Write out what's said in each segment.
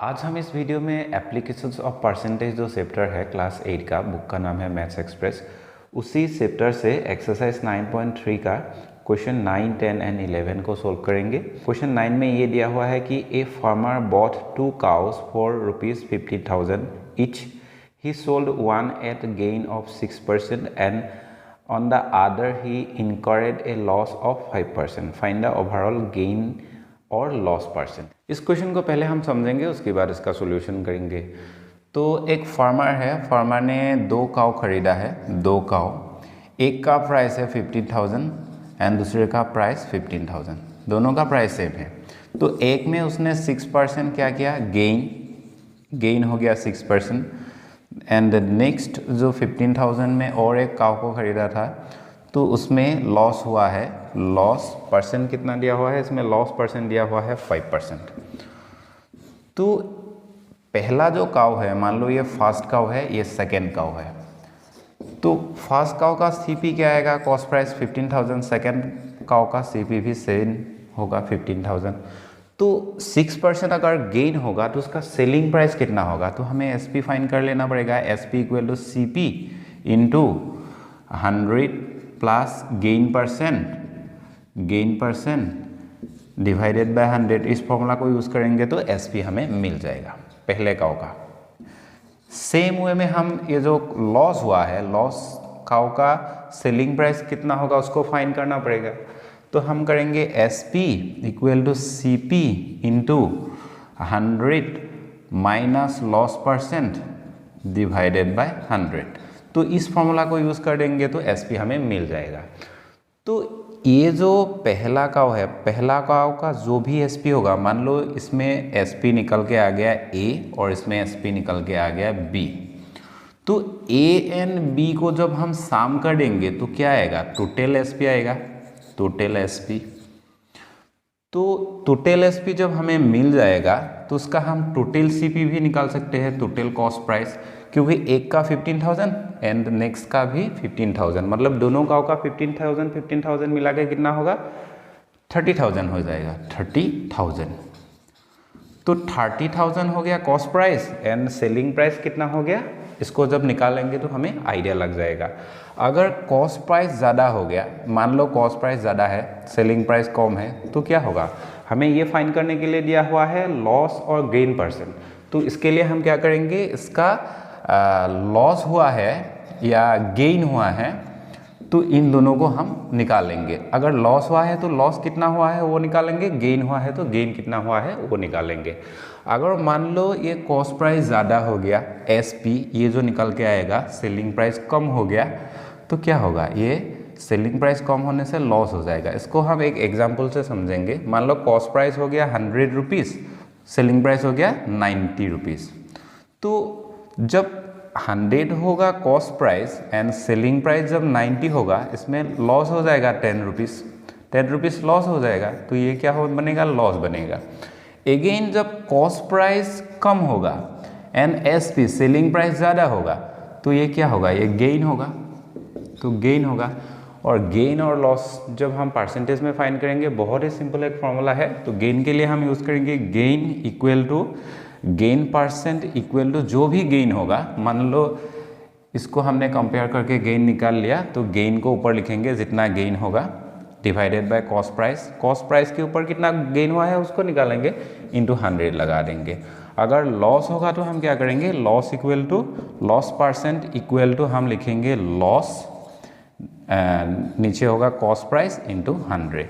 आज हम इस वीडियो में एप्लीकेशंस ऑफ परसेंटेज जो चैप्टर है क्लास 8 का, बुक का नाम है मैथ्स एक्सप्रेस, उसी चैप्टर से एक्सरसाइज 9.3 का क्वेश्चन 9, 10 एंड 11 को सोल्व करेंगे। क्वेश्चन 9 में ये दिया हुआ है कि a farmer bought 2 cows for ₹50,000 each. He sold one at gain of 6% and on the other he incurred a loss of 5%. Find the overall gain और लॉस परसेंट। इस क्वेश्चन को पहले हम समझेंगे, उसके बाद इसका सॉल्यूशन करेंगे। तो एक फार्मर है, फार्मर ने 2 काऊ खरीदा है, 2 काऊ। एक का प्राइस है 50,000 एंड दूसरे का प्राइस 15,000, दोनों का प्राइस सेम है। तो एक में उसने 6% क्या किया, गेन हो गया 6%। एंड नेक्स्ट जो 15,000 में और एक काऊ को खरीदा था तो उसमें लॉस हुआ है। लॉस परसेंट कितना दिया हुआ है, इसमें लॉस परसेंट दिया हुआ है 5%। तो पहला जो काऊ है, मान लो ये फर्स्ट काऊ है, ये सेकेंड काऊ है। तो फर्स्ट काऊ का सीपी क्या आएगा, कॉस्ट प्राइस 15,000, सेकेंड काऊ का सीपी भी सेम होगा 15,000। तो 6% अगर गेन होगा तो उसका सेलिंग प्राइस कितना होगा, तो हमें एसपी फाइंड कर लेना पड़ेगा। SP equal to CP into 100 plus gain percent divided by 100। इस फॉर्मूला को यूज़ करेंगे तो एसपी हमें मिल जाएगा पहले काऊ का। सेम वे में हम ये जो लॉस हुआ है, लॉस काऊ का सेलिंग प्राइस कितना होगा उसको फाइंड करना पड़ेगा। तो हम करेंगे S P equal to C P into 100 minus loss percent divided by 100। तो इस फॉर्मूला को यूज़ कर देंगे तो एस पी हमें मिल जाएगा। तो ये जो पहला काऊ है, पहला काऊ का जो भी एस पी होगा, मान लो इसमें एस पी निकल के आ गया ए और इसमें एस पी निकल के आ गया बी। तो ए एंड बी को जब हम सम कर देंगे तो क्या आएगा, टोटल एस पी आएगा, टोटल एसपी। तो टोटल एसपी जब हमें मिल जाएगा तो उसका हम टोटल सीपी भी निकाल सकते हैं, टोटल कॉस्ट प्राइस, क्योंकि एक का 15,000 एंड नेक्स्ट का भी 15,000, मतलब दोनों का 15,000 मिला के कितना होगा, 30,000 हो जाएगा, 30,000। तो 30,000 हो गया cost price and selling price कितना हो गया, इसको जब निकालेंगे तो हमें आइडिया लग जाएगा। अगर कॉस्ट प्राइस ज़्यादा हो गया, मान लो कॉस्ट प्राइस ज़्यादा है, सेलिंग प्राइस कम है, तो क्या होगा, हमें ये फाइंड करने के लिए दिया हुआ है लॉस और गेन परसेंट। तो इसके लिए हम क्या करेंगे, इसका लॉस हुआ है या गेन हुआ है तो इन दोनों को हम निकालेंगे। अगर लॉस हुआ है तो लॉस कितना हुआ है वो निकालेंगे, गेन हुआ है तो गेन कितना हुआ है वो निकालेंगे। अगर मान लो ये कॉस्ट प्राइस ज़्यादा हो गया, एस पी ये जो निकल के आएगा, सेलिंग प्राइस कम हो गया, तो क्या होगा, ये सेलिंग प्राइस कम होने से लॉस हो जाएगा। इसको हम एक एग्जांपल से समझेंगे। मान लो कॉस्ट प्राइस हो गया 100 रुपीज़, सेलिंग प्राइस हो गया 90 रुपीज़। तो जब 100 होगा cost price and selling price जब 90 होगा, इसमें लॉस हो जाएगा 10 रुपीज़, 10 रुपीज़ लॉस हो जाएगा। तो ये क्या हो बनेगा, लॉस बनेगा। अगेन जब कॉस्ट प्राइस कम होगा and S P selling price ज़्यादा होगा तो ये क्या होगा, ये गेन होगा, तो गेन होगा। और गेन और लॉस जब हम परसेंटेज में फाइंड करेंगे, बहुत ही सिंपल एक फॉर्मूला है। तो गेन के लिए हम यूज़ करेंगे gain equal to gain percent equal to जो भी गेन होगा, मान लो इसको हमने कंपेयर करके गेन निकाल लिया तो गेन को ऊपर लिखेंगे जितना गेन होगा divided by cost price, cost price के ऊपर कितना गेन हुआ है उसको निकालेंगे, इंटू 100 लगा देंगे। अगर लॉस होगा तो हम क्या करेंगे, loss equal to loss percent equal to हम लिखेंगे लॉस, नीचे होगा कॉस्ट प्राइस इंटू 100।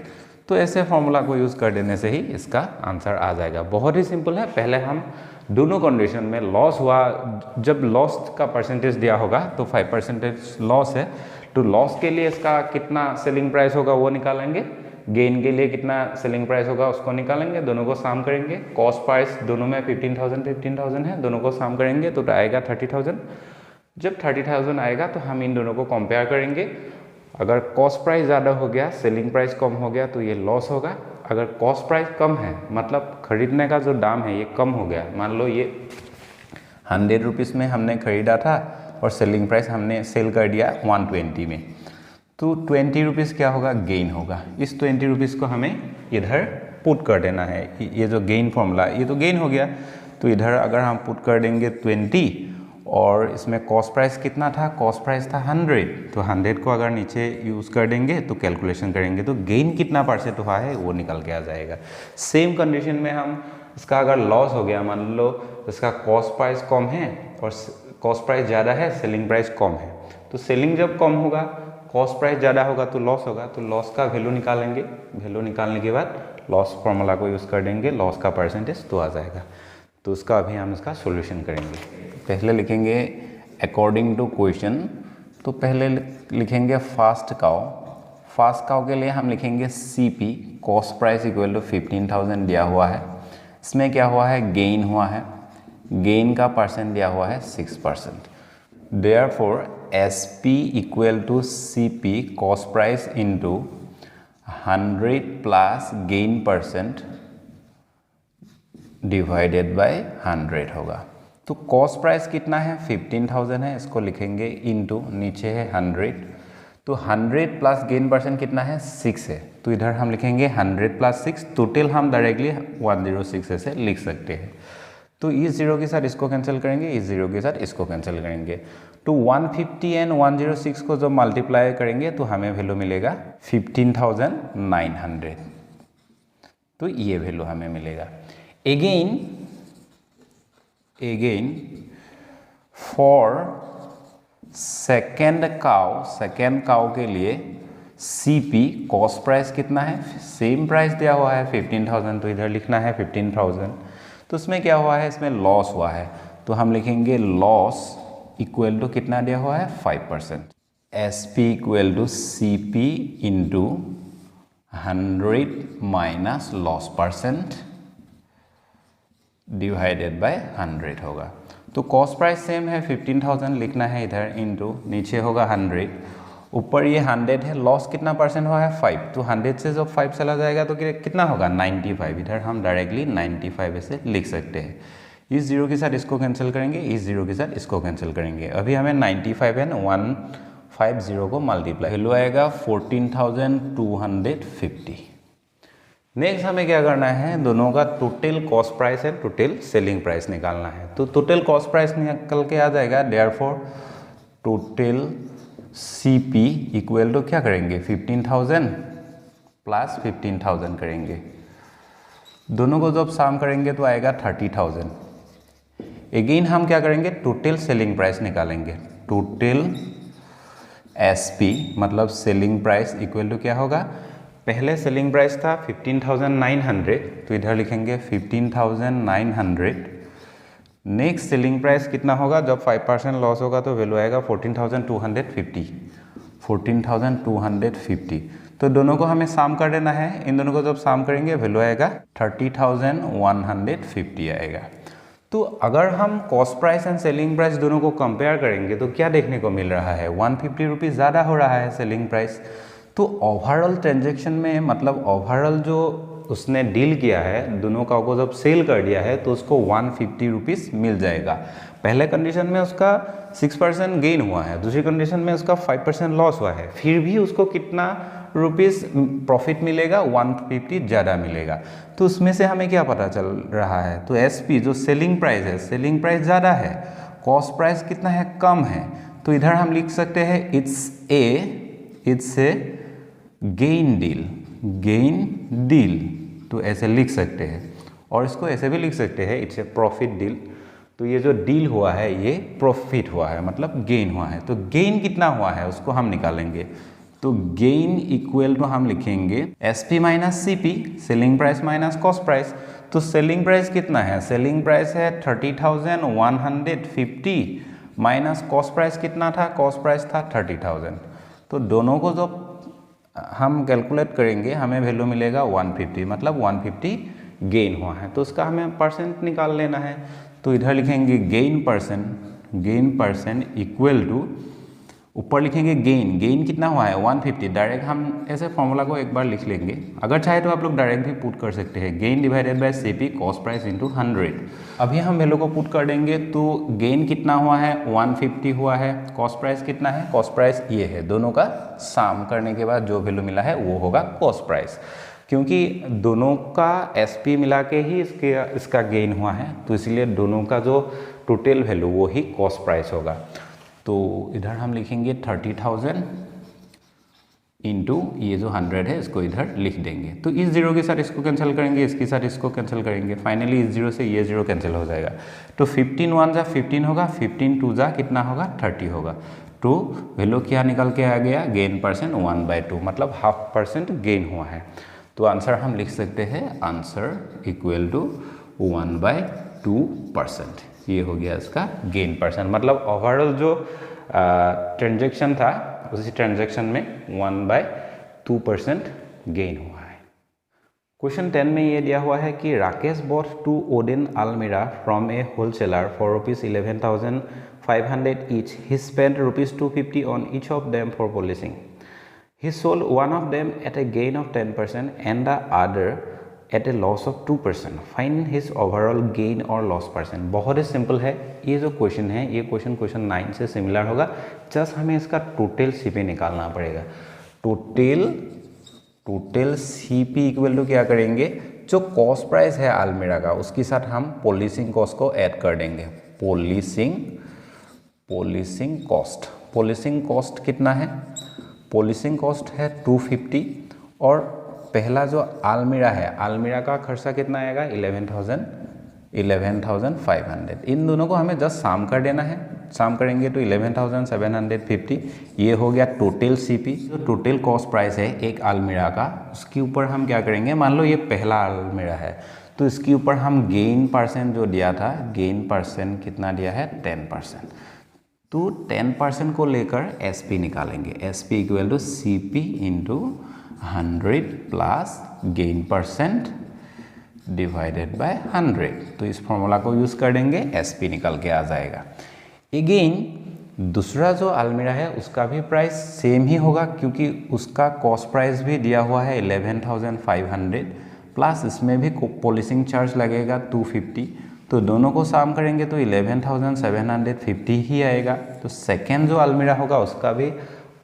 तो ऐसे फॉर्मूला को यूज़ कर देने से ही इसका आंसर आ जाएगा। बहुत ही सिंपल है। पहले हम दोनों कंडीशन में, लॉस हुआ जब लॉस का परसेंटेज दिया होगा तो 5% लॉस है, तो लॉस के लिए इसका कितना सेलिंग प्राइस होगा वो निकालेंगे, गेन के लिए कितना सेलिंग प्राइस होगा उसको निकालेंगे, दोनों को सम करेंगे। कॉस्ट प्राइस दोनों में 15,000 है, दोनों को सम करेंगे तो आएगा 30,000। जब 30,000 आएगा तो हम इन दोनों को कंपेयर करेंगे। अगर कॉस्ट प्राइस ज़्यादा हो गया, सेलिंग प्राइस कम हो गया तो ये लॉस होगा। अगर कॉस्ट प्राइस कम है, मतलब खरीदने का जो दाम है ये कम हो गया, मान लो ये 100 रुपीज़ में हमने खरीदा था और सेलिंग प्राइस हमने सेल कर दिया 120 में, तो 20 रुपीज़ क्या होगा, गेन होगा। इस 20 रुपीज़ को हमें इधर पुट कर देना है। ये जो गेन फॉर्मूला, ये तो गेन हो गया, तो इधर अगर हम पुट कर देंगे 20 और इसमें कॉस्ट प्राइस कितना था, कॉस्ट प्राइस था 100, तो 100 को अगर नीचे यूज़ कर देंगे तो कैलकुलेशन करेंगे तो गेन कितना % हुआ है वो निकल के आ जाएगा। सेम कंडीशन में हम इसका अगर लॉस हो गया, मान लो इसका कॉस्ट प्राइस कम है और कॉस्ट प्राइस ज़्यादा है, सेलिंग प्राइस कम है, तो सेलिंग जब कम होगा कॉस्ट प्राइस ज़्यादा होगा तो लॉस होगा, तो लॉस का वैल्यू निकालेंगे, वैल्यू निकालने के बाद लॉस फॉर्मूला को यूज़ कर देंगे, लॉस का % तो आ जाएगा। तो उसका अभी हम इसका सॉल्यूशन करेंगे। पहले लिखेंगे अकॉर्डिंग टू क्वेश्चन, तो पहले लिखेंगे फास्ट काउ के लिए हम लिखेंगे CP cost price equal to 15,000 दिया हुआ है। इसमें क्या हुआ है, गेन हुआ है, गेन का % दिया हुआ है 6%। Therefore SP equal to CP cost price into 100 plus gain % divided by 100 होगा। तो कॉस्ट प्राइस कितना है, 15,000 है, इसको लिखेंगे इंटू नीचे है 100, तो 100 प्लस गेन % कितना है 6 है, तो इधर हम लिखेंगे 100 प्लस 6, टोटल हम डायरेक्टली 106 ऐसे लिख सकते हैं। तो इस 0 के साथ इसको कैंसिल करेंगे, इस 0 के साथ इसको कैंसिल करेंगे, तो 150 एंड 106 को जब मल्टीप्लाई करेंगे तो हमें वैल्यू मिलेगा 15,900, तो ये वैल्यू हमें मिलेगा। Again for सेकेंड काउ के लिए CP कॉस्ट प्राइस कितना है, सेम प्राइस दिया हुआ है 15,000, तो इधर लिखना है 15,000। तो इसमें क्या हुआ है, इसमें लॉस हुआ है, तो हम लिखेंगे लॉस इक्वल टू कितना दिया हुआ है 5%। SP equal to CP into 100 minus loss % divided by 100 होगा। तो कॉस्ट प्राइस सेम है 15,000 लिखना है इधर, इंटू नीचे होगा 100, ऊपर ये 100 है, लॉस कितना % हुआ है 5, तो 100 से जब 5 चला जाएगा तो कितना होगा 95, इधर हम डायरेक्टली 95 ऐसे लिख सकते हैं। इस 0 के साथ इसको कैंसिल करेंगे, इस 0 के साथ इसको कैंसिल करेंगे, अभी हमें 95 एंड 150 को मल्टीप्लाई, वैल्यू आएगा 14,250। नेक्स्ट हमें क्या करना है, दोनों का टोटल कॉस्ट प्राइस है, टोटल सेलिंग प्राइस निकालना है। तो टोटल कॉस्ट प्राइस निकल के आ जाएगा, therefore total CP equal to क्या करेंगे 15,000 प्लस 15,000 करेंगे, दोनों को जब सम करेंगे तो आएगा 30,000। अगेन हम क्या करेंगे, टोटल सेलिंग प्राइस निकालेंगे, टोटल SP मतलब सेलिंग प्राइस इक्वल टू क्या होगा, पहले सेलिंग प्राइस था 15,900, तो इधर लिखेंगे 15,900। नेक्स्ट सेलिंग प्राइस कितना होगा, जब 5% लॉस होगा तो वैल्यू आएगा 14,250। तो दोनों को हमें सम कर देना है, इन दोनों को जब सम करेंगे वैल्यू आएगा 30,150 आएगा। तो अगर हम cost price and selling price दोनों को कंपेयर करेंगे तो क्या देखने को मिल रहा है, 150 रुपीज़ ज़्यादा हो रहा है सेलिंग प्राइस। तो ओवरऑल ट्रांजैक्शन में मतलब ओवरऑल जो उसने डील किया है, दोनों का को जब सेल कर दिया है तो उसको 150 रुपीज़ मिल जाएगा। पहले कंडीशन में उसका 6% गेन हुआ है, दूसरी कंडीशन में उसका 5% लॉस हुआ है, फिर भी उसको कितना रुपीज़ प्रॉफिट मिलेगा, 150 ज़्यादा मिलेगा। तो उसमें से हमें क्या पता चल रहा है, तो SP जो सेलिंग प्राइस है, सेलिंग प्राइस ज़्यादा है, कॉस्ट प्राइस कितना है, कम है, तो इधर हम लिख सकते हैं इट्स ए गेन डील, तो ऐसे लिख सकते हैं, और इसको ऐसे भी लिख सकते हैं इट्स ए प्रॉफिट डील। तो ये जो डील हुआ है ये प्रॉफिट हुआ है, मतलब गेन हुआ है। तो गेन कितना हुआ है उसको हम निकालेंगे, तो गेन इक्वल टू हम लिखेंगे SP minus CP, selling price minus cost price. तो सेलिंग प्राइस कितना है, सेलिंग प्राइस है 30,150 माइनस कॉस्ट प्राइस कितना था, कॉस्ट प्राइस था 30,000। तो दोनों को जब हम कैलकुलेट करेंगे हमें वैल्यू मिलेगा 150, मतलब 150 गेन हुआ है। तो उसका हमें % निकाल लेना है, तो इधर लिखेंगे गेन परसेंट इक्वल टू, ऊपर लिखेंगे गेन कितना हुआ है 150, डायरेक्ट हम ऐसे फॉर्मूला को एक बार लिख लेंगे, अगर चाहे तो आप लोग डायरेक्ट भी पुट कर सकते हैं, gain divided by CP cost price into 100। अभी हम वैल्यू को पुट कर देंगे, तो गेन कितना हुआ है 150 हुआ है, कॉस्ट प्राइस कितना है, कॉस्ट प्राइस ये है, दोनों का सम करने के बाद जो वैल्यू मिला है वो होगा कॉस्ट प्राइस। क्योंकि दोनों का SP मिला के ही इसका गेन हुआ है, तो इसलिए दोनों का जो टोटल वैल्यू वो ही कॉस्ट प्राइस होगा। तो इधर हम लिखेंगे 30,000 इंटू ये जो 100 है इसको इधर लिख देंगे। तो इस जीरो के साथ इसको कैंसिल करेंगे, इसके साथ इसको कैंसिल करेंगे, फाइनली इस जीरो से ये जीरो कैंसिल हो जाएगा। तो 15 1 जा 15 होगा, 15 2 जा कितना होगा 30 होगा। तो वैल्यू क्या निकल के आ गया, गेन परसेंट 1/2, मतलब 0.5% गेन हुआ है। तो आंसर हम लिख सकते हैं आंसर इक्वल टू 1/2%। ये हो गया इसका गेन परसेंट, मतलब ओवरऑल जो ट्रांजैक्शन था उसी ट्रांजैक्शन में 1/2% गेन हुआ है। क्वेश्चन 10 में ये दिया हुआ है कि राकेश बॉट 2 वुडन अलमीरा from A wholesaler for ₹11,500 each. He spent ₹250 on each of them for polishing. He sold one of them at a gain of 10% and the other at a loss of 2%. Find his overall gain or loss percent. बहुत ही simple है ये जो question है, ये question 9 से similar होगा, just हमें इसका टोटल CP निकालना पड़ेगा। टोटल CP इक्वल टू क्या करेंगे, जो कॉस्ट प्राइस है अलमीरा का उसके साथ हम पॉलिशिंग कॉस्ट को ऐड कर देंगे। पॉलिशिंग कॉस्ट कितना है, पॉलिशिंग कॉस्ट है 250 और पहला जो अलमीरा है, अलमीरा का खर्चा कितना आएगा 11,500। इन दोनों को हमें जस्ट साम कर देना है, साम करेंगे तो 11,750। ये हो गया टोटल CP। जो टोटल कॉस्ट प्राइस है एक अलमीरा का, उसके ऊपर हम क्या करेंगे, मान लो ये पहला अलमीरा है तो इसके ऊपर हम गेन परसेंट जो दिया था, गेन परसेंट कितना दिया है 10%। तो 10% को लेकर SP निकालेंगे। SP equal to CP into 100 plus gain percent divided by 100। तो इस फॉर्मूला को यूज़ कर देंगे, SP निकल के आ जाएगा। अगेन दूसरा जो अलमीरा है उसका भी प्राइस सेम ही होगा, क्योंकि उसका कॉस्ट प्राइस भी दिया हुआ है 11,500 प्लस इसमें भी पॉलिशिंग चार्ज लगेगा 250। तो दोनों को साम करेंगे तो 11,750 ही आएगा। तो सेकेंड जो अलमीरा होगा उसका भी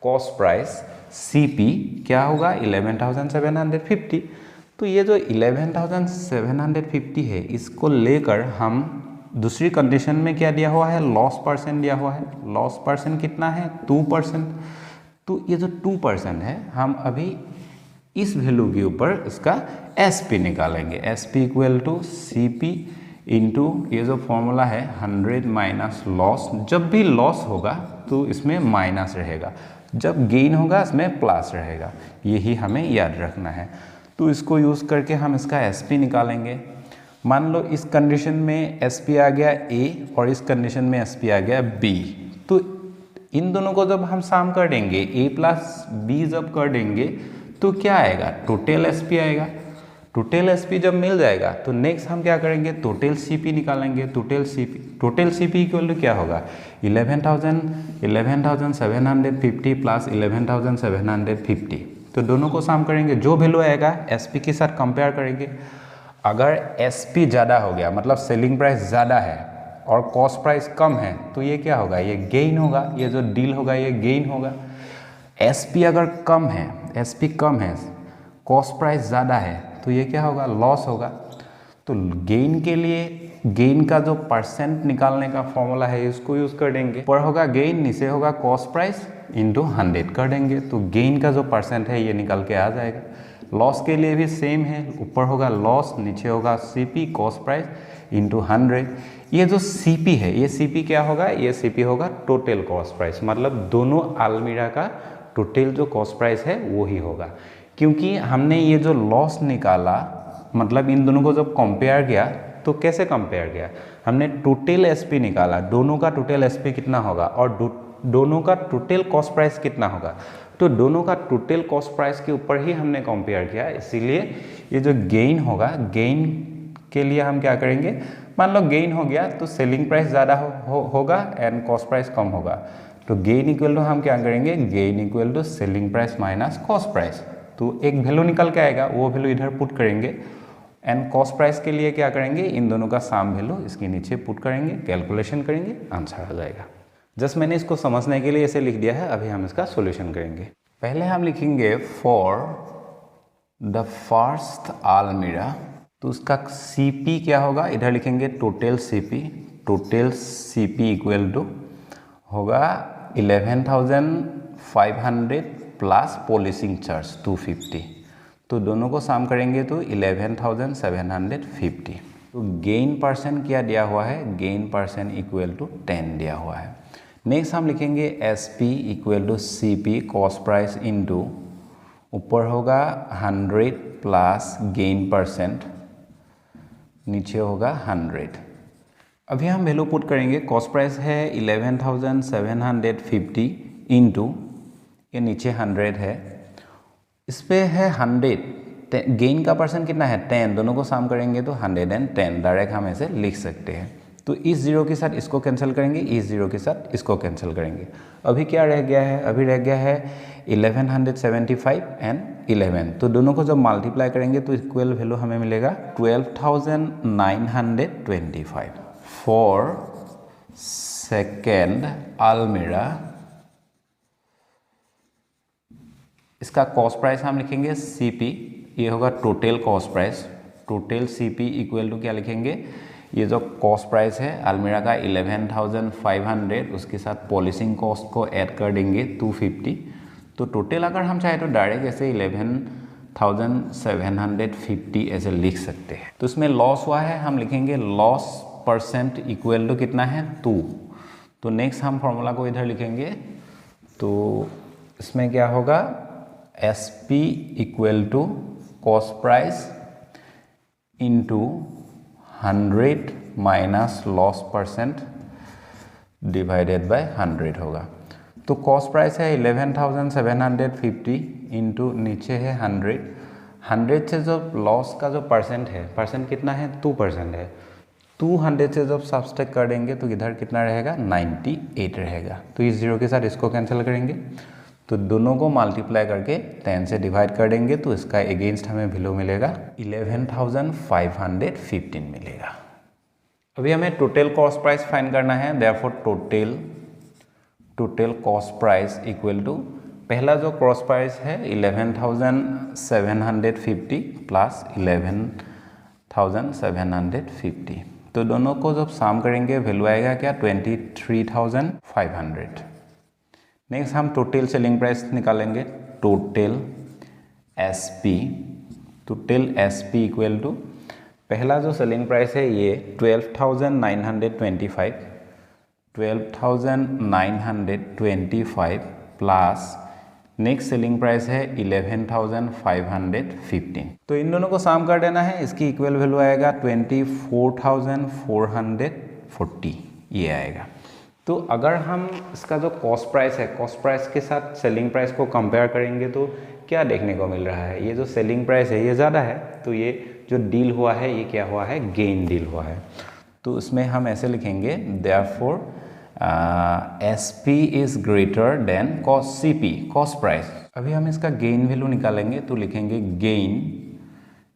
कॉस्ट प्राइस CP क्या होगा 11,750। तो ये जो 11,750 है इसको लेकर हम दूसरी कंडीशन में क्या दिया हुआ है, लॉस परसेंट दिया हुआ है। लॉस परसेंट कितना है 2%। तो ये जो 2% है हम अभी इस वैल्यू के ऊपर इसका SP निकालेंगे। SP equal to CP into ये जो फॉर्मूला है 100 माइनस लॉस। जब भी लॉस होगा तो इसमें माइनस रहेगा, जब गेन होगा इसमें प्लस रहेगा, यही हमें याद रखना है। तो इसको यूज़ करके हम इसका SP निकालेंगे। मान लो इस कंडीशन में SP आ गया A और इस कंडीशन में SP आ गया B। तो इन दोनों को जब हम साम कर देंगे, A प्लस B जब कर देंगे तो क्या आएगा, टोटल SP आएगा। टोटल SP जब मिल जाएगा तो नेक्स्ट हम क्या करेंगे, टोटल CP निकालेंगे। टोटल CP इक्वल टू क्या होगा 11,750 प्लस 11,750। तो दोनों को साम करेंगे, जो वैल्यू आएगा SP के साथ कंपेयर करेंगे। अगर SP ज़्यादा हो गया, मतलब सेलिंग प्राइस ज़्यादा है और कॉस्ट प्राइस कम है, तो ये क्या होगा, ये गेन होगा। ये जो डील होगा ये गेन होगा। SP अगर कम है, SP कम है, कॉस्ट प्राइस ज़्यादा है, तो ये क्या होगा, लॉस होगा। तो गेन के लिए गेन का जो परसेंट निकालने का फॉर्मूला है इसको यूज़ कर देंगे। ऊपर होगा गेन, नीचे होगा कॉस्ट प्राइस इंटू 100 कर देंगे। तो गेन का जो परसेंट है ये निकल के आ जाएगा। लॉस के लिए भी सेम है, ऊपर होगा लॉस, नीचे होगा CP कॉस्ट प्राइस इंटू 100। ये जो CP है, ये CP क्या होगा, ये CP होगा टोटल कॉस्ट प्राइस, मतलब दोनों अलमीरा का टोटल जो कॉस्ट प्राइस है वो ही होगा। क्योंकि हमने ये जो लॉस निकाला, मतलब इन दोनों को जब कंपेयर किया तो कैसे कंपेयर किया, हमने टोटल SP निकाला, दोनों का टोटल SP कितना होगा और दोनों का टोटल कॉस्ट प्राइस कितना होगा। तो दोनों का टोटल कॉस्ट प्राइस के ऊपर ही हमने कंपेयर किया, इसीलिए ये जो गेन होगा, गेन के लिए हम क्या करेंगे, मान लो गेन हो गया तो सेलिंग प्राइस ज़्यादा होगा एंड कॉस्ट प्राइस कम होगा। तो गेन इक्वल टू हम क्या करेंगे, gain equal to selling price minus cost price. तो एक वैल्यू निकल के आएगा, वो वैल्यू इधर पुट करेंगे एंड कॉस्ट प्राइस के लिए क्या करेंगे, इन दोनों का साम वैल्यू इसके नीचे पुट करेंगे, कैलकुलेशन करेंगे, आंसर आ जाएगा। जस्ट मैंने इसको समझने के लिए ऐसे लिख दिया है। अभी हम इसका सॉल्यूशन करेंगे। पहले हम लिखेंगे फॉर द फर्स्ट आलमीरा, तो उसका CP क्या होगा, इधर लिखेंगे total CP, total CP equal to होगा 11,500 प्लस पॉलिशिंग चार्ज 250, तो दोनों को सम करेंगे तो 11,750। तो गेन परसेंट क्या दिया हुआ है, गेन परसेंट इक्वल टू 10 दिया हुआ है। नेक्स्ट हम लिखेंगे SP equal to CP cost price into ऊपर होगा 100 प्लस गेन परसेंट, नीचे होगा 100। अभी हम वैल्यू पुट करेंगे, कॉस्ट प्राइस है 11,750 इनटू ये नीचे 100 है, इस पे है 100, गेन का परसेंट कितना है 10, दोनों को सम करेंगे तो 110, डायरेक्ट हम ऐसे लिख सकते हैं। तो इस जीरो के साथ इसको कैंसिल करेंगे, इस जीरो के साथ इसको कैंसिल करेंगे। अभी क्या रह गया है, अभी रह गया है 1175 एंड 11, तो दोनों को जब मल्टीप्लाई करेंगे तो इक्वल वैल्यू हमें मिलेगा 12,925 फॉर सेकेंड अलमीरा। इसका कॉस्ट प्राइस हम लिखेंगे CP, ये होगा total cost price, total CP equal to क्या लिखेंगे, ये जो कॉस्ट प्राइस है अलमीरा का 11,500, उसके साथ पॉलिशिंग कॉस्ट को ऐड कर देंगे 250, तो टोटल अगर हम चाहे तो डायरेक्ट ऐसे 11,750 ऐसे लिख सकते हैं। तो इसमें लॉस हुआ है, हम लिखेंगे लॉस परसेंट इक्वल टू कितना है 2। तो नेक्स्ट हम फॉर्मूला को इधर लिखेंगे, तो इसमें क्या होगा SP equal to cost price into 100 minus loss percent divided by 100 होगा। तो कॉस्ट प्राइस है 11,750 इंटू नीचे है 100, 100 से जो लॉस का जो परसेंट है, परसेंट कितना है 2% है, 200 से जब सब्सट्रैक्ट कर देंगे तो इधर कितना रहेगा 98 रहेगा। तो इस जीरो के साथ इसको कैंसिल करेंगे, तो दोनों को मल्टीप्लाई करके 10 से डिवाइड कर देंगे, तो इसका अगेंस्ट हमें वैल्यू मिलेगा 11,515 मिलेगा। अभी हमें टोटल कॉस्ट प्राइस फाइंड करना है, therefore total cost price equal to पहला जो कॉस्ट प्राइस है 11,750 प्लस 11,750, तो दोनों को जब सम करेंगे वैल्यू आएगा क्या 23,500। नेक्स्ट हम टोटल सेलिंग प्राइस निकालेंगे, टोटल SP इक्वल टू पहला जो सेलिंग प्राइस है ये 12,925 प्लस नेक्स्ट सेलिंग प्राइस है 11,515, तो इन दोनों को सम कर देना है, इसकी इक्वल वैल्यू आएगा 24,440 ये आएगा। तो अगर हम इसका जो कॉस्ट प्राइस है, कॉस्ट प्राइस के साथ सेलिंग प्राइस को कंपेयर करेंगे तो क्या देखने को मिल रहा है, ये जो सेलिंग प्राइस है ये ज़्यादा है, तो ये जो डील हुआ है ये क्या हुआ है, गेन डील हुआ है। तो इसमें हम ऐसे लिखेंगे therefore SP is greater than CP cost price. अभी हम इसका गेन वैल्यू निकालेंगे, तो लिखेंगे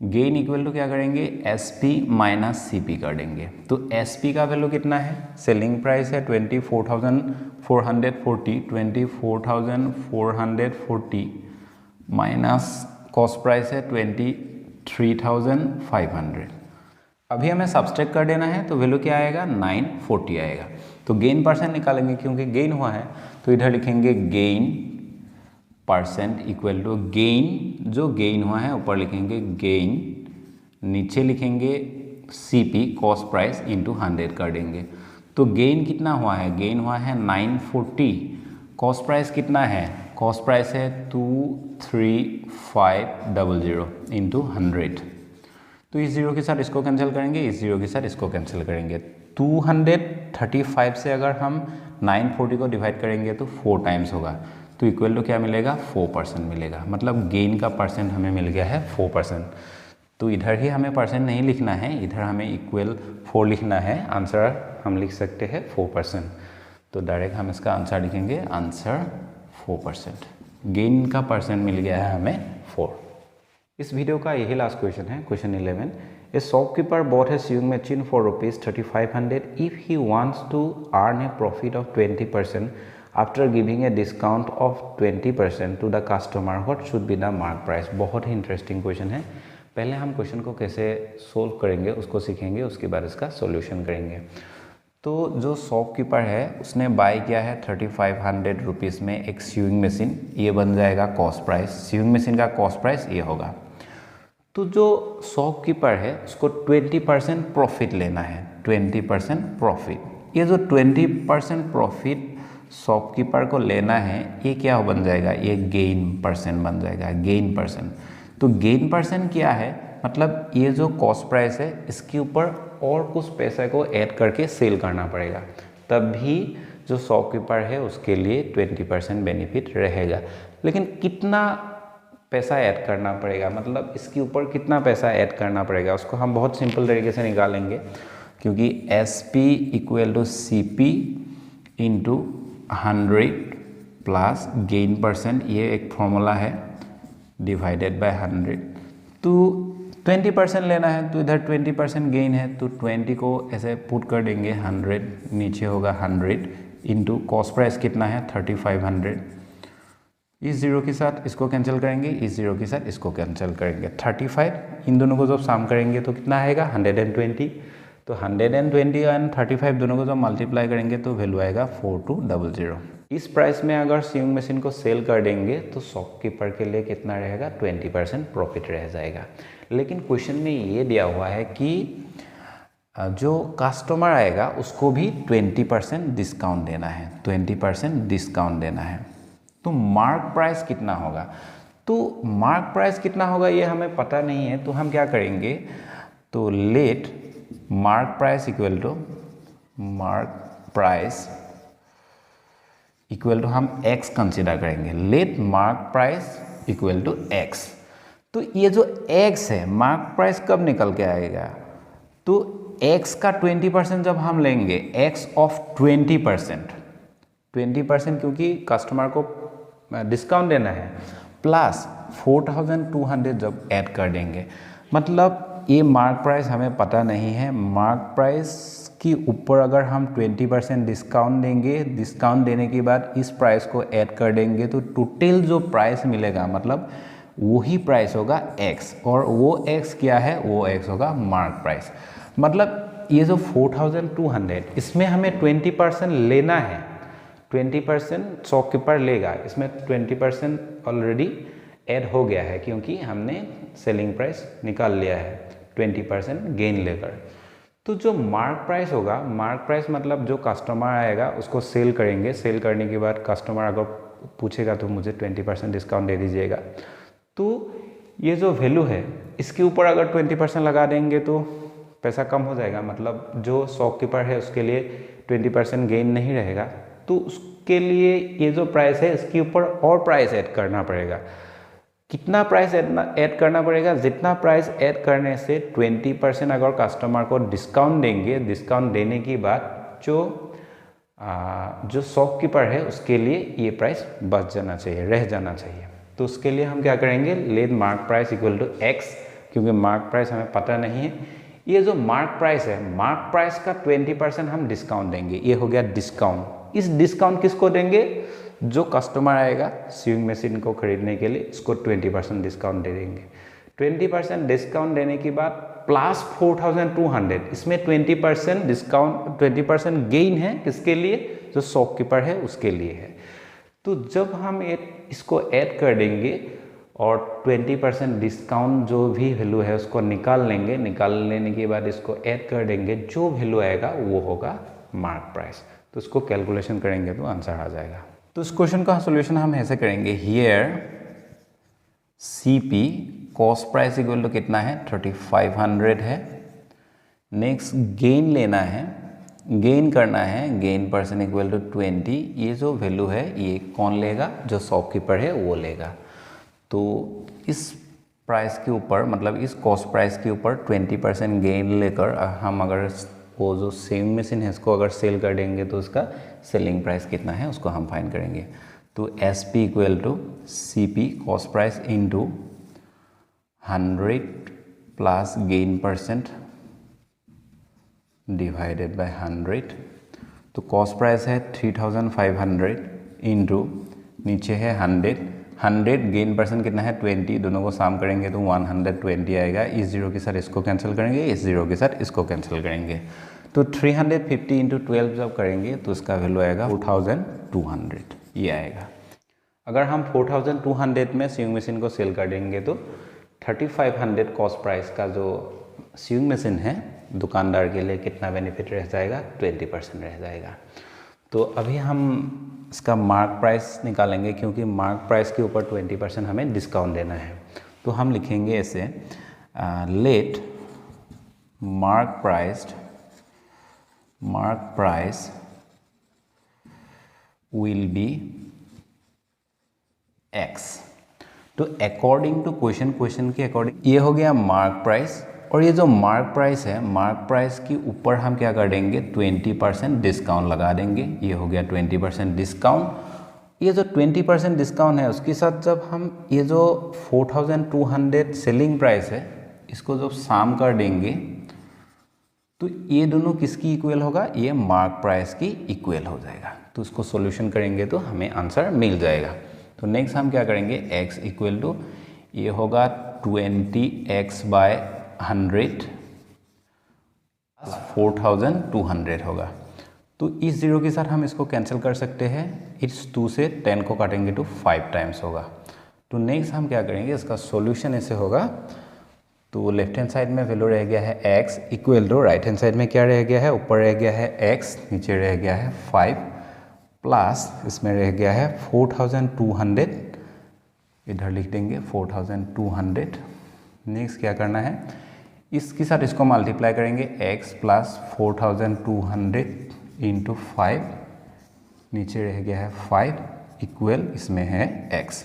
गेन इक्वल टू क्या करेंगे SP माइनस CP कर देंगे। तो SP का वैल्यू कितना है, सेलिंग प्राइस है 24,440 माइनस कॉस्ट प्राइस है 23,500। अभी हमें सब्सट्रैक्ट कर देना है, तो वैल्यू क्या आएगा 940 आएगा। तो गेन परसेंट निकालेंगे, क्योंकि गेन हुआ है तो इधर लिखेंगे gain percent equal to gain, जो गेन हुआ है ऊपर लिखेंगे गेन, नीचे लिखेंगे CP कॉस्ट प्राइस इंटू 100 कर देंगे। तो गेन कितना हुआ है, गेन हुआ है 940, कॉस्ट प्राइस कितना है, कॉस्ट प्राइस है 23,500 इंटू 100, तो इस जीरो के साथ इसको कैंसिल करेंगे, इस जीरो के साथ इसको कैंसिल करेंगे। 235 से अगर हम 940 को डिवाइड करेंगे तो 4 टाइम्स होगा, तो इक्वल टू क्या मिलेगा 4% मिलेगा, मतलब गेन का परसेंट हमें मिल गया है 4%। तो इधर ही हमें परसेंट नहीं लिखना है, इधर हमें इक्वल 4 लिखना है, आंसर हम लिख सकते हैं 4%। तो डायरेक्ट हम इसका आंसर लिखेंगे, आंसर 4%, गेन का परसेंट मिल गया है हमें 4। इस वीडियो का यही लास्ट क्वेश्चन है, question 11। A shopkeeper bought a sewing machine for ₹3,500 if he wants to earn a profit of 20%. After giving a discount of 20% to the customer what should be the mark price. बहुत ही interesting question है। पहले हम question को कैसे solve करेंगे उसको सीखेंगे, उसके बाद इसका सॉल्यूशन करेंगे। तो जो शॉपकीपर है उसने बाय किया है 3500 रुपीज़ में एक सीविंग मशीन, ये बन जाएगा कॉस्ट प्राइस। सीविंग मशीन का कॉस्ट प्राइस ये होगा। तो जो शॉपकीपर है उसको 20% प्रॉफिट लेना है, 20% प्रॉफिट। ये जो 20% प्रॉफिट शॉपकीपर को लेना है ये क्या बन जाएगा, ये गेन परसेंट बन जाएगा, गेन परसेंट। तो गेन परसेंट क्या है, मतलब ये जो कॉस्ट प्राइस है इसके ऊपर और कुछ पैसे को ऐड करके सेल करना पड़ेगा, तभी जो शॉपकीपर है उसके लिए 20% बेनिफिट रहेगा। लेकिन कितना पैसा ऐड करना पड़ेगा, मतलब इसके ऊपर कितना पैसा ऐड करना पड़ेगा, उसको हम बहुत सिंपल तरीके से निकालेंगे। क्योंकि SP equal to CP into 100 plus gain percent, ये एक फॉर्मूला है, डिवाइडेड बाय 100। तो 20% लेना है तो इधर 20% गेन है, तो 20 को ऐसे पुट कर देंगे, 100 नीचे होगा 100 इंटू कॉस्ट प्राइस कितना है 3500। इस जीरो के साथ इसको कैंसिल करेंगे, इस जीरो के साथ इसको कैंसिल करेंगे, 35। इन दोनों को जब सम करेंगे तो कितना आएगा 120। तो 120 एंड 35 दोनों को जब मल्टीप्लाई करेंगे तो वैल्यू आएगा 4200। इस प्राइस में अगर सीविंग मशीन को सेल कर देंगे तो शॉपकीपर के लिए कितना रहेगा, 20% प्रॉफिट रह जाएगा। लेकिन क्वेश्चन में ये दिया हुआ है कि जो कस्टमर आएगा उसको भी 20% डिस्काउंट देना है, 20% डिस्काउंट देना है। तो मार्क प्राइस कितना होगा, तो मार्क प्राइस कितना होगा ये हमें पता नहीं है, तो हम क्या करेंगे, तो let mark price equal to हम x कंसिडर करेंगे। Let mark price equal to x। तो ये जो x है, मार्क प्राइस कब निकल के आएगा, तो x का 20% जब हम लेंगे, x ऑफ 20%, क्योंकि कस्टमर को डिस्काउंट देना है, प्लस 4200 जब ऐड कर देंगे, मतलब ये मार्क प्राइस हमें पता नहीं है। मार्क प्राइस के ऊपर अगर हम 20% डिस्काउंट देंगे, डिस्काउंट देने के बाद इस प्राइस को ऐड कर देंगे तो टोटल जो प्राइस मिलेगा मतलब वही प्राइस होगा x, और वो x क्या है, वो x होगा मार्क प्राइस। मतलब ये जो 4200 इसमें हमें 20% लेना है, 20% शॉपकीपर लेगा, इसमें 20% ऑलरेडी ऐड हो गया है क्योंकि हमने सेलिंग प्राइस निकाल लिया है 20% गेन लेकर। तो जो मार्क प्राइस होगा, मार्क प्राइस मतलब जो कस्टमर आएगा उसको सेल करेंगे, सेल करने के बाद कस्टमर अगर पूछेगा तो मुझे 20% डिस्काउंट दे दीजिएगा, तो ये जो वैल्यू है इसके ऊपर अगर 20% लगा देंगे तो पैसा कम हो जाएगा, मतलब जो शॉपकीपर है उसके लिए 20% गेन नहीं रहेगा, तो उसके लिए ये जो प्राइस है इसके ऊपर और प्राइस ऐड करना पड़ेगा। कितना प्राइस ऐड करना पड़ेगा, जितना प्राइस ऐड करने से 20% अगर कस्टमर को डिस्काउंट देंगे, डिस्काउंट देने के बाद जो शॉपकीपर है उसके लिए ये प्राइस बच जाना चाहिए, रह जाना चाहिए। तो उसके लिए हम क्या करेंगे, let mark price equal to x, क्योंकि मार्क प्राइस हमें पता नहीं है। ये जो मार्क प्राइस है, मार्क प्राइस का 20% हम डिस्काउंट देंगे, ये हो गया डिस्काउंट। इस डिस्काउंट किसको देंगे, जो कस्टमर आएगा सीविंग मशीन को खरीदने के लिए, इसको 20% डिस्काउंट दे देंगे। 20% डिस्काउंट देने के बाद प्लस 4200, इसमें 20% डिस्काउंट, 20% गेन है किसके लिए, जो शॉपकीपर है उसके लिए है। तो जब हम इसको ऐड कर देंगे और 20% डिस्काउंट जो भी वैल्यू है उसको निकाल लेंगे, निकाल लेने के बाद इसको ऐड कर देंगे, जो वैल्यू आएगा वो होगा मार्क प्राइस। तो इसको कैलकुलेशन करेंगे तो आंसर आ जाएगा। तो इस क्वेश्चन का सोल्यूशन हम ऐसे करेंगे, here CP cost price equal to कितना है 3500 है। नेक्स्ट गेन लेना है, गेन करना है, गेन परसेंट इक्वल टू 20। ये जो वैल्यू है ये कौन लेगा, जो शॉपकीपर है वो लेगा। तो इस प्राइस के ऊपर, मतलब इस कॉस्ट प्राइस के ऊपर 20% गेन लेकर हम अगर वो जो सेविंग मशीन है इसको अगर सेल कर देंगे तो उसका सेलिंग प्राइस कितना है उसको हम फाइंड करेंगे। तो SP equal to CP cost price into 100 plus gain percent divided by 100। तो कॉस्ट प्राइस है 3500 इंटू नीचे है 100 गेन परसेंट कितना है 20, दोनों को साम करेंगे तो 120 आएगा। इस जीरो के साथ इसको कैंसिल करेंगे, इस जीरो के साथ इसको कैंसिल करेंगे, तो 350 इंटू 12 जब करेंगे तो इसका वैल्यू आएगा 4200, ये आएगा। अगर हम 4200 में सीइंग मशीन को सेल कर देंगे तो 3500 कॉस्ट प्राइस का जो सीइंग मशीन है दुकानदार के लिए कितना बेनिफिट रह जाएगा, 20% रह जाएगा। तो अभी हम इसका मार्क प्राइस निकालेंगे, क्योंकि मार्क प्राइस के ऊपर 20% हमें डिस्काउंट देना है। तो हम लिखेंगे ऐसे, let mark price will be x। तो अकॉर्डिंग टू क्वेश्चन के अकॉर्डिंग ये हो गया मार्क प्राइस, और ये जो मार्क प्राइस है, मार्क प्राइस के ऊपर हम क्या कर देंगे, 20% डिस्काउंट लगा देंगे। ये हो गया 20% डिस्काउंट। ये जो 20% डिस्काउंट है उसके साथ जब हम ये जो 4200 सेलिंग प्राइस है इसको जब साम कर देंगे तो ये दोनों किसकी इक्वल होगा, ये मार्क प्राइस की इक्वल हो जाएगा। तो उसको सॉल्यूशन करेंगे तो हमें आंसर मिल जाएगा। तो नेक्स्ट हम क्या करेंगे, x इक्वल टू ये होगा 20x बाय 100 4200 होगा। तो इस जीरो के साथ हम इसको कैंसिल कर सकते हैं, इस 2 से 10 को काटेंगे तो 5 टाइम्स होगा। तो नेक्स्ट हम क्या करेंगे, इसका सॉल्यूशन ऐसे होगा। तो लेफ्ट हैंड साइड में वैल्यू रह गया है x equal to, right hand side में क्या रह गया है, ऊपर रह गया है x, नीचे रह गया है 5 प्लस इसमें रह गया है 4200, इधर लिख देंगे 4200। नेक्स्ट क्या करना है, इसके साथ इसको मल्टीप्लाई करेंगे, x प्लस 4200 इंटू 5, नीचे रह गया है 5 इक्वल इसमें है x।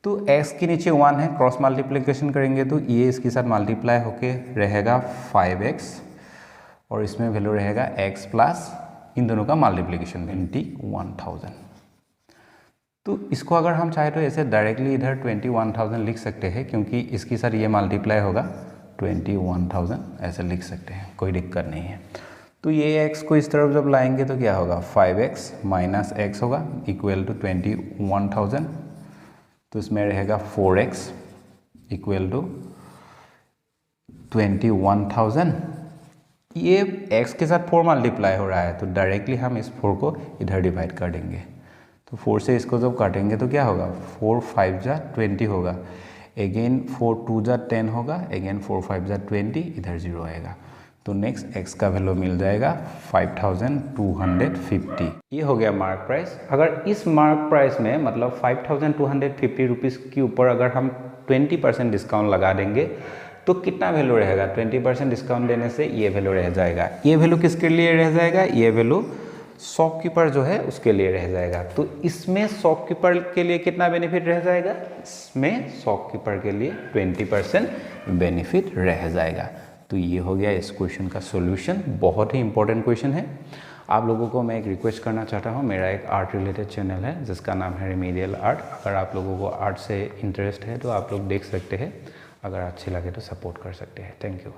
तो x के नीचे 1 है, क्रॉस मल्टीप्लिकेशन करेंगे तो ये इसके साथ मल्टीप्लाई होके रहेगा 5x, और इसमें वैल्यू रहेगा x प्लस इन दोनों का मल्टीप्लिकेशन 21,000। तो इसको अगर हम चाहे तो ऐसे डायरेक्टली इधर 21,000 लिख सकते हैं, क्योंकि इसके साथ ये मल्टीप्लाई होगा 21,000, ऐसे लिख सकते हैं, कोई दिक्कत नहीं है। तो ये x को इस तरफ जब लाएंगे तो क्या होगा, 5x माइनस x होगा इक्वल टू 21,000। तो इसमें रहेगा 4x इक्वल टू 21,000। ये x के साथ 4 मल्टीप्लाई हो रहा है, तो डायरेक्टली हम इस 4 को इधर डिवाइड कर देंगे। तो 4 से इसको जब काटेंगे तो क्या होगा, 4 5 जा 20 होगा, अगेन 4 2 जा 10 होगा, अगेन 4 5 जा 20, इधर 0 आएगा। तो नेक्स्ट x का वैल्यू मिल जाएगा 5250। ये हो गया मार्क प्राइस। अगर इस मार्क प्राइस में मतलब 5250 रुपीज़ के ऊपर अगर हम 20% डिस्काउंट लगा देंगे तो कितना वैल्यू रहेगा, 20% डिस्काउंट देने से ये वैल्यू रह जाएगा। ये वैल्यू किसके लिए रह जाएगा, ये वैल्यू शॉपकीपर जो है उसके लिए रह जाएगा। तो इसमें शॉपकीपर के लिए कितना बेनिफिट रह जाएगा, इसमें शॉपकीपर के लिए 20% बेनिफिट रह जाएगा। तो ये हो गया इस क्वेश्चन का सॉल्यूशन। बहुत ही इंपॉर्टेंट क्वेश्चन है। आप लोगों को मैं एक रिक्वेस्ट करना चाहता हूँ, मेरा एक आर्ट रिलेटेड चैनल है जिसका नाम है रेमेडियल आर्ट। अगर आप लोगों को आर्ट से इंटरेस्ट है तो आप लोग देख सकते हैं, अगर अच्छी लगे तो सपोर्ट कर सकते हैं। Thank you.